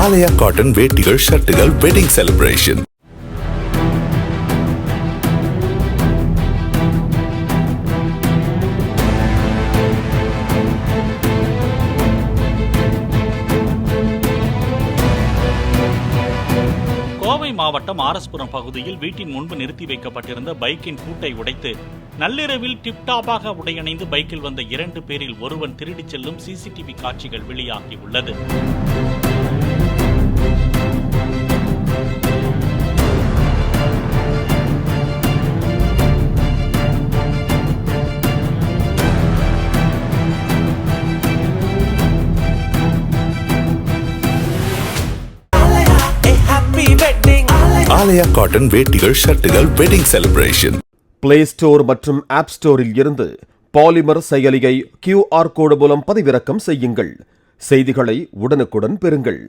ஆலயா cotton வேட்டிகள் ஷர்ட்டுகள் wedding celebration. Kovai மாவட்டம் ஆரஸ்புரம் பகுதியில் வீட்டின் முன்பு நிறுத்தி வைக்கப்பட்டிருந்த பைக்கின் பூட்டை உடைத்து நள்ளிரவில் டிப்டாப்பாக உடையணிந்து பைக்கில் வந்த 2 பேரில் ஒருவன் திருடிச் செல்லும் சிசிடிவி காட்சிகள் வெளியாகியுள்ளது. ஆலயா காட்டன் வேட்டிகள் ஷர்ட்டுகள் வெட்டிங் செலிப்ரேஷன். பிளே ஸ்டோர் மற்றும் ஆப் ஸ்டோரில் இருந்து பாலிமர் செயலியை QR கோடு மூலம் பதிவிறக்கம் செய்யுங்கள். செய்திகளை உடனுக்குடன் பெறுங்கள்.